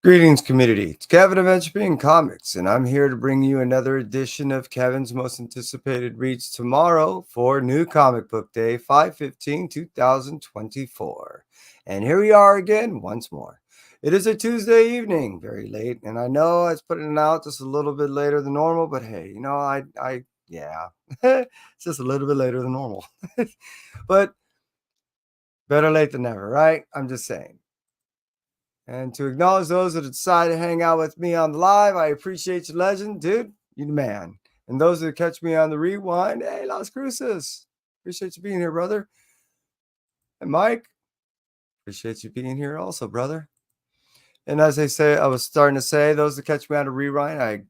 Greetings, community. It's Kevin of Entropy Comics, and I'm here to bring you another edition of Kevin's most anticipated reads tomorrow for New Comic Book Day, 5/15/2024. And here we are again once more. It is a Tuesday evening, very late, and I know I was putting it out just a little bit later than normal, but hey, yeah, it's just a little bit later than normal. But better late than never, right? I'm just saying. And to acknowledge those that decide to hang out with me on the live, I appreciate you, legend. Dude, you the man. And those that catch me on the rewind, hey, Las Cruces. Appreciate you being here, brother. And Mike, appreciate you being here also, brother. And as I was starting to say, those that catch me on the rewind, I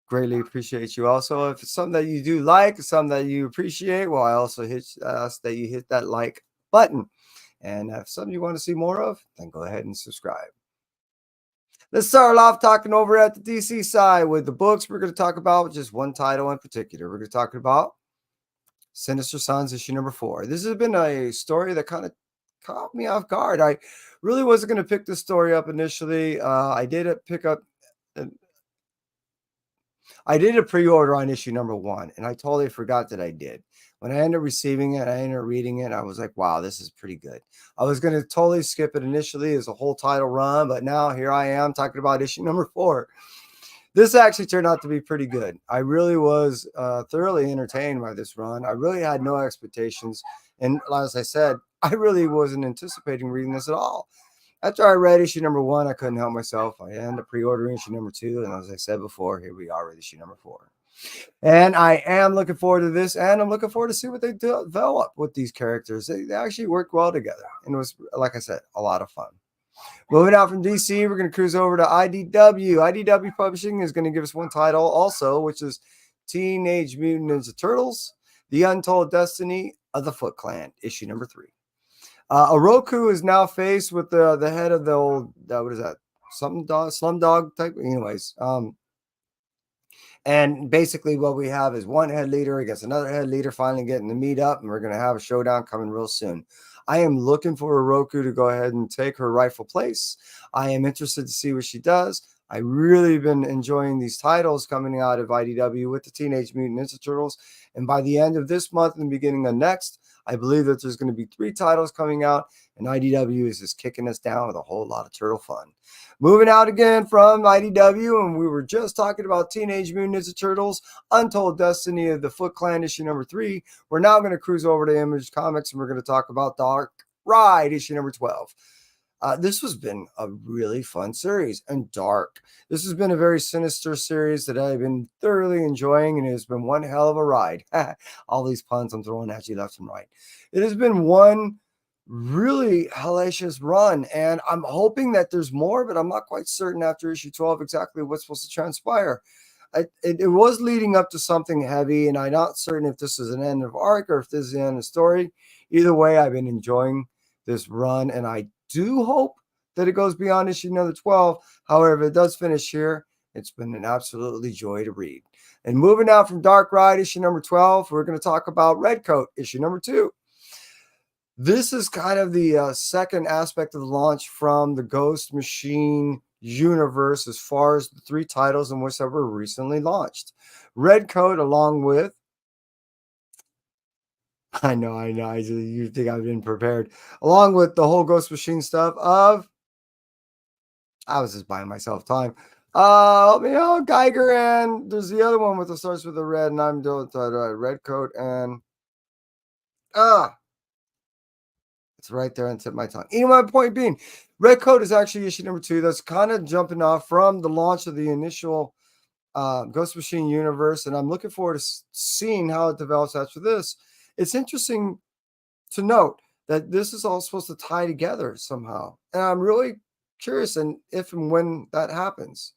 greatly appreciate you also. If it's something that you do like, something that you appreciate, well, I also ask that you hit that like button. And if something you want to see more of, then go ahead and subscribe. Let's start off talking over at the DC side with the books. We're going to talk about just one title in particular. We're going to talk about Sinister Sons issue number 4. This has been a story that kind of caught me off guard. I really wasn't going to pick this story up initially. I did pick up I did a pre-order on issue number 1, and I totally forgot that I did. When I ended up receiving it, I ended up reading it. I was like, wow, this is pretty good. I was going to totally skip it initially as a whole title run, but now here I am talking about issue number 4. This actually turned out to be pretty good. I really was thoroughly entertained by this run. I really had no expectations. And as I said, I really wasn't anticipating reading this at all. After I read issue number 1, I couldn't help myself. I ended up pre-ordering issue number 2. And as I said before, here we are with issue number 4. And I am looking forward to this. And I'm looking forward to see what they develop with these characters. They actually worked well together. And it was, like I said, a lot of fun. Moving out from DC, we're going to cruise over to IDW. IDW Publishing is going to give us one title also, which is Teenage Mutant Ninja Turtles, The Untold Destiny of the Foot Clan, issue number 3. Oroku is now faced with the head of the old, what is that? Slum dog type. Anyways, and basically what we have is one head leader against another head leader finally getting to meet up, and we're going to have a showdown coming real soon. I am looking for Oroku to go ahead and take her rightful place. I am interested to see what she does. I really been enjoying these titles coming out of IDW with the Teenage Mutant Ninja Turtles. And by the end of this month and the beginning of next, I believe that there's going to be 3 titles coming out, and IDW is just kicking us down with a whole lot of turtle fun. Moving out again from IDW, and we were just talking about Teenage Mutant Ninja Turtles, Untold Destiny of the Foot Clan, issue number 3. We're now going to cruise over to Image Comics, and we're going to talk about Dark Ride, issue number 12. This has been a really fun series and dark. This has been a very sinister series that I've been thoroughly enjoying, and it has been one hell of a ride. All these puns I'm throwing at you left and right. It has been one really hellacious run, and I'm hoping that there's more, but I'm not quite certain after issue 12 exactly what's supposed to transpire. It was leading up to something heavy, and I'm not certain if this is an end of arc or if this is the end of story. Either way, I've been enjoying this run, and I do hope that it goes beyond issue number 12. However, it does finish here. It's been an absolutely joy to read. And moving out from Dark Ride, issue number 12, we're going to talk about Red Coat, issue number 2. This is kind of the second aspect of the launch from the Ghost Machine universe as far as the 3 titles in which that were recently launched. Red Coat, along with I know. You think I've been prepared. Along with the whole Ghost Machine stuff I was just buying myself time. Geiger, and there's the other one with the starts with the red, and I'm doing Red Coat, and it's right there on the tip of my tongue. Anyway, my point being, Red Coat is actually issue number 2. That's kind of jumping off from the launch of the initial Ghost Machine universe, and I'm looking forward to seeing how it develops after this. It's interesting to note that this is all supposed to tie together somehow. And I'm really curious if and when that happens.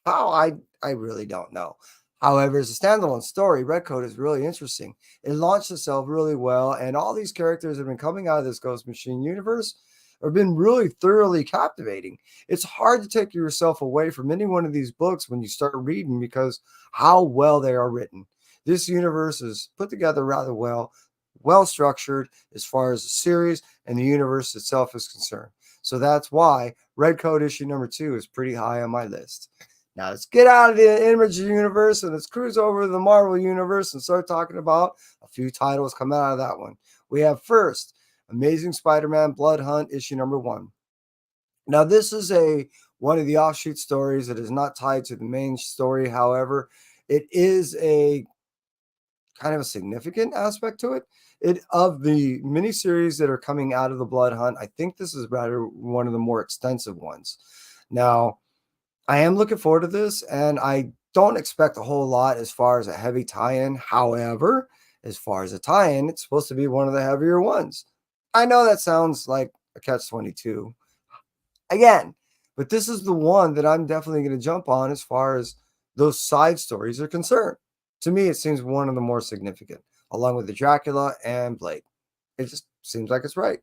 How, I really don't know. However, as a standalone story, Red Coat is really interesting. It launched itself really well, and all these characters have been coming out of this Ghost Machine universe have been really thoroughly captivating. It's hard to take yourself away from any one of these books when you start reading because how well they are written. This universe is put together rather well structured as far as the series and the universe itself is concerned. So that's why Red Coat issue number 2 is pretty high on my list. Now let's get out of the Image universe and let's cruise over to the Marvel universe and start talking about a few titles coming out of that one. We have first Amazing Spider-Man Blood Hunt issue number 1. Now this is one of the offshoot stories that is not tied to the main story. However, it is a kind of a significant aspect to it. Of the miniseries that are coming out of the Blood Hunt, I think this is rather one of the more extensive ones. Now, I am looking forward to this, and I don't expect a whole lot as far as a heavy tie-in. However, as far as a tie-in, it's supposed to be one of the heavier ones. I know that sounds like a catch-22 again, but this is the one that I'm definitely going to jump on as far as those side stories are concerned. To me, it seems one of the more significant, along with the Dracula and Blade. It just seems like it's right.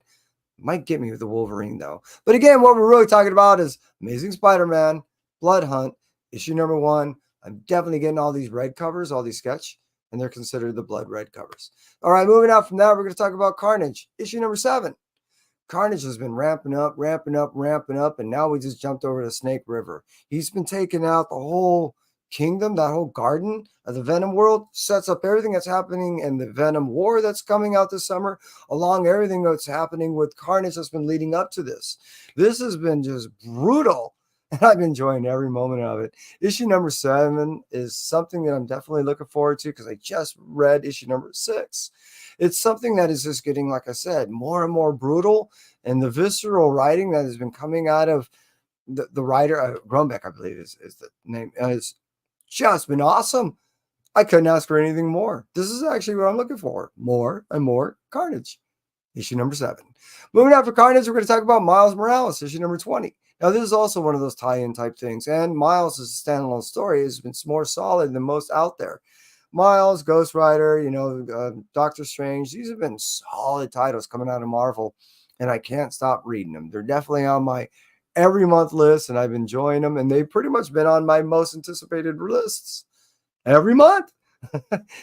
Might get me with the Wolverine, though. But again, what we're really talking about is Amazing Spider-Man, Blood Hunt, issue number 1. I'm definitely getting all these red covers, all these sketch, and they're considered the blood red covers. All right, moving out from that, we're going to talk about Carnage, issue number 7. Carnage has been ramping up, and now we just jumped over to Snake River. He's been taking out the whole kingdom, that whole garden of the Venom world, sets up everything that's happening in the Venom war that's coming out this summer, along everything that's happening with Carnage that's been leading up to this. This has been just brutal, and I've been enjoying every moment of it. Issue number 7 is something that I'm definitely looking forward to because I just read issue number 6. It's something that is just getting, like I said, more and more brutal, and the visceral writing that has been coming out of the writer, Grumbeck, I believe is the name, is just been awesome. I couldn't ask for anything more. This is actually what I'm looking for. More and more Carnage. Issue number 7. Moving on for Carnage, we're going to talk about Miles Morales, issue number 20. Now, this is also one of those tie-in type things, and Miles' standalone story has been more solid than most out there. Miles, Ghost Rider, Doctor Strange, these have been solid titles coming out of Marvel, and I can't stop reading them. They're definitely on my every month list, and I've been enjoying them, and they've pretty much been on my most anticipated lists every month.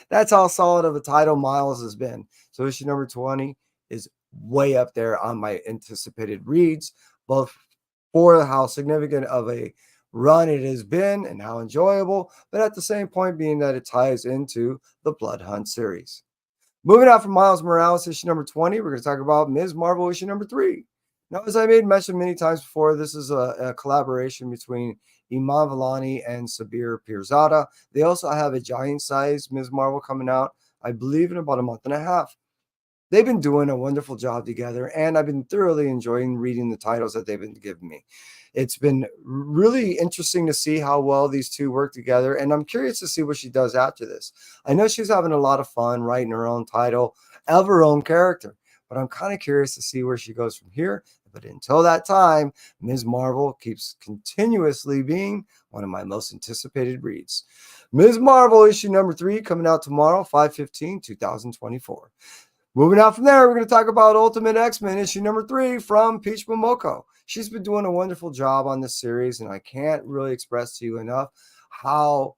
That's how solid of a title Miles has been. So issue number 20 is way up there on my anticipated reads, both for how significant of a run it has been and how enjoyable, but at the same point being that it ties into the Blood Hunt series. Moving on from Miles Morales, issue number 20, we're going to talk about Ms. Marvel, issue number 3. Now, as I made mention many times before, this is a collaboration between Iman Vellani and Sabir Pirzada. They also have a giant-sized Ms. Marvel coming out, I believe, in about a month and a half. They've been doing a wonderful job together, and I've been thoroughly enjoying reading the titles that they've been giving me. It's been really interesting to see how well these two work together, and I'm curious to see what she does after this. I know she's having a lot of fun writing her own title of her own character, but I'm kind of curious to see where she goes from here. But until that time, Ms. Marvel keeps continuously being one of my most anticipated reads. Ms. Marvel, issue number 3, coming out tomorrow, 5/15/2024. Moving out from there, we're going to talk about Ultimate X-Men issue number 3 from Peach Momoko. She's been doing a wonderful job on this series, and I can't really express to you enough how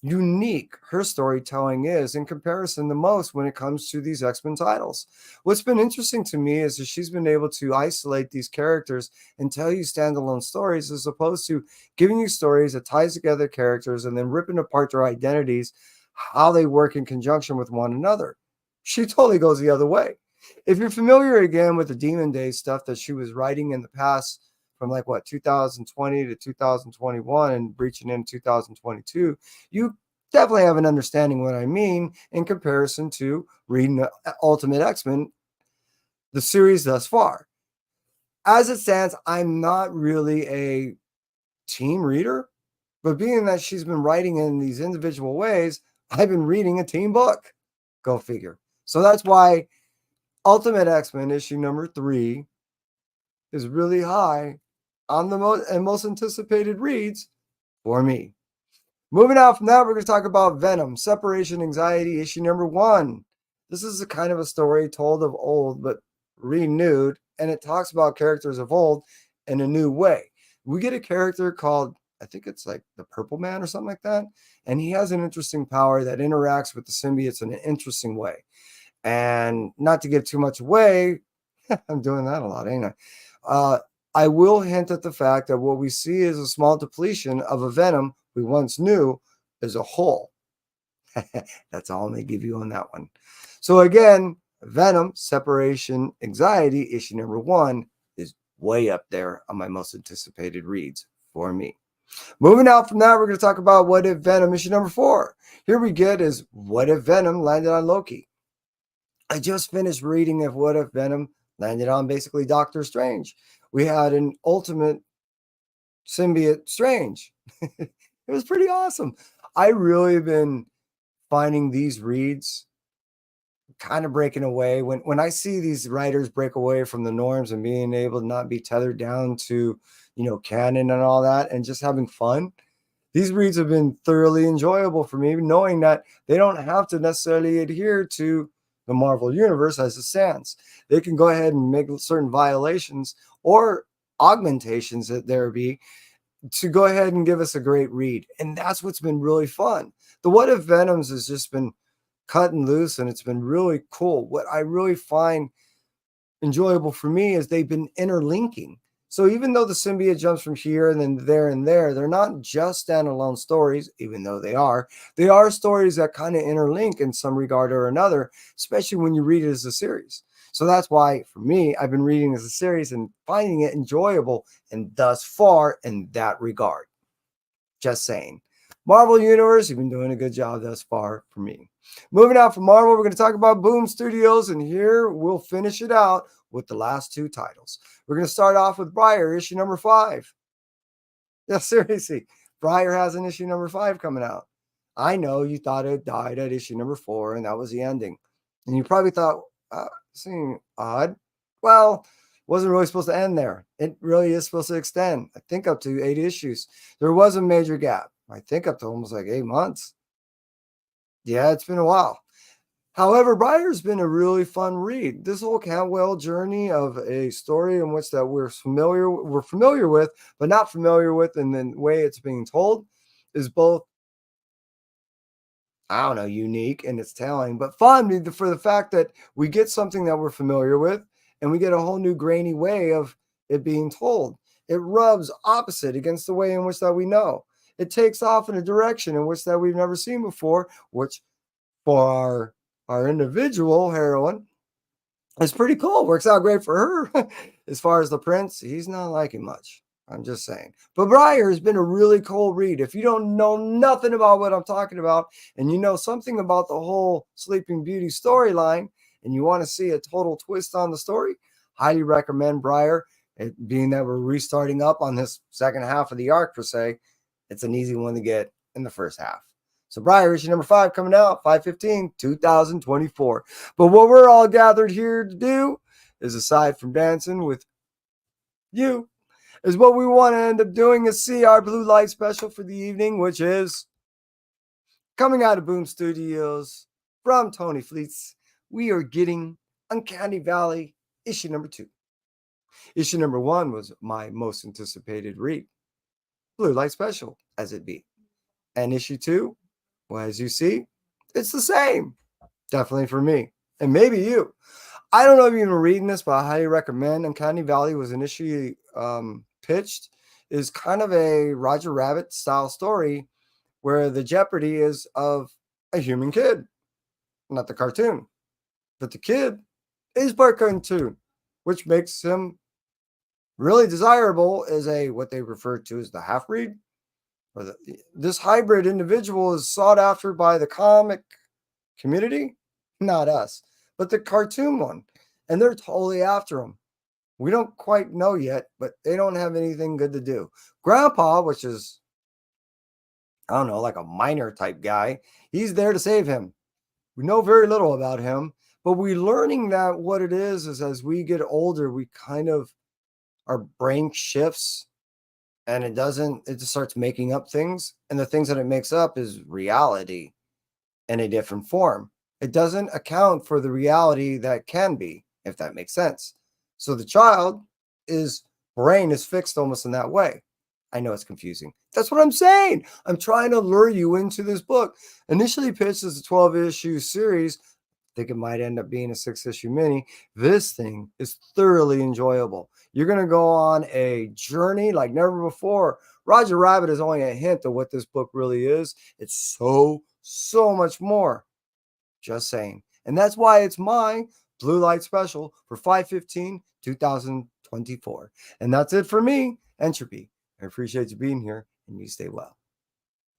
unique her storytelling is in comparison to most when it comes to these X-Men titles. What's been interesting to me is that she's been able to isolate these characters and tell you standalone stories as opposed to giving you stories that ties together characters and then ripping apart their identities, how they work in conjunction with one another. She totally goes the other way. If you're familiar again with the Demon Days stuff that she was writing in the past from 2020 to 2021 and reaching in 2022, you definitely have an understanding what I mean in comparison to reading the Ultimate X-Men, the series thus far. As it stands, I'm not really a team reader, but being that she's been writing in these individual ways, I've been reading a team book. Go figure. So that's why Ultimate X-Men issue number 3 is really high on the most anticipated reads for me. Moving out from that, we're going to talk about Venom, Separation Anxiety issue number 1. This is a kind of a story told of old, but renewed, and it talks about characters of old in a new way. We get a character called, I think it's like the Purple Man or something like that, and he has an interesting power that interacts with the symbiotes in an interesting way. And not to give too much away, I'm doing that a lot, ain't I? I will hint at the fact that what we see is a small depletion of a venom we once knew as a whole. That's all I'm going to give you on that one. So again, Venom, Separation, Anxiety, issue number 1 is way up there on my most anticipated reads for me. Moving out from that, we're going to talk about What If Venom, issue number 4. Here we get is What If Venom landed on Loki. I just finished reading of What If Venom landed on basically Doctor Strange. We had an ultimate symbiote Strange. It was pretty awesome. I really have been finding these reads kind of breaking away. When I see these writers break away from the norms and being able to not be tethered down to, canon and all that and just having fun, these reads have been thoroughly enjoyable for me, knowing that they don't have to necessarily adhere to the Marvel Universe as it stands. They can go ahead and make certain violations or augmentations that there be to go ahead and give us a great read. And that's what's been really fun. The What If Venoms has just been cutting loose and it's been really cool. What I really find enjoyable for me is they've been interlinking. So even though the symbiote jumps from here and there, they're not just standalone stories, even though they are stories that kind of interlink in some regard or another, especially when you read it as a series. So that's why, for me, I've been reading as a series and finding it enjoyable, and thus far in that regard. Just saying. Marvel Universe, you've been doing a good job thus far for me. Moving out from Marvel, we're going to talk about Boom Studios, and here we'll finish it out with the last 2 titles. We're going to start off with Briar, issue number 5. Yeah, seriously. Briar has an issue number 5 coming out. I know you thought it died at issue number 4, and that was the ending. And you probably thought, seemed odd. Well, wasn't really supposed to end there. It really is supposed to extend, I think, up to 8 issues. There was a major gap. I think up to almost like 8 months. Yeah, it's been a while. However, Briar's been a really fun read. This whole Cantwell journey of a story in which that we're familiar with, but not familiar with in the way it's being told, is both, I don't know, unique in its telling, but fun for the fact that we get something that we're familiar with and we get a whole new grainy way of it being told. It rubs opposite against the way in which that we know. It takes off in a direction in which that we've never seen before, which for our individual heroine is pretty cool. Works out great for her. As far as the prince, he's not liking much. I'm just saying. But Briar has been a really cool read. If you don't know nothing about what I'm talking about and you know something about the whole Sleeping Beauty storyline and you want to see a total twist on the story, highly recommend Briar. Being that we're restarting up on this second half of the arc, per se, it's an easy one to get in the first half. So Briar, issue number 5 coming out 5/15/2024. But what we're all gathered here to do is, aside from dancing with you, is what we want to end up doing is see our blue light special for the evening, which is coming out of Boom Studios from Tony Fleets. We are getting Uncanny Valley issue number 2. Issue number 1 was my most anticipated read, Blue Light Special, as it be. And issue 2, well, as you see, it's the same. Definitely for me. And maybe you. I don't know if you've been reading this, but I highly recommend. Uncanny Valley was initially pitched. Is kind of a Roger Rabbit style story where the jeopardy is of a human kid. Not the cartoon. But the kid is part cartoon, which makes him really desirable as what they refer to as the half-breed. This hybrid individual is sought after by the comic community, not us, but the cartoon one. And they're totally after him. We don't quite know yet, but they don't have anything good to do. Grandpa, which is, I don't know, like a miner type guy, he's there to save him. We know very little about him, but we're learning that what it is as we get older, we kind of, our brain shifts and it just starts making up things. And the things that it makes up is reality in a different form. It doesn't account for the reality that can be, if that makes sense. So the child brain is fixed almost in that way. I know it's confusing. That's what I'm saying. I'm trying to lure you into this book. Initially pitched as a 12-issue series, think it might end up being a 6-issue mini. This thing is thoroughly enjoyable. You're going to go on a journey like never before. Roger Rabbit is only a hint of what this book really is. It's so much more. Just saying. And that's why it's my Blue Light Special for 5/15/2024. And that's it for me, Entropy. I appreciate you being here, and you stay well.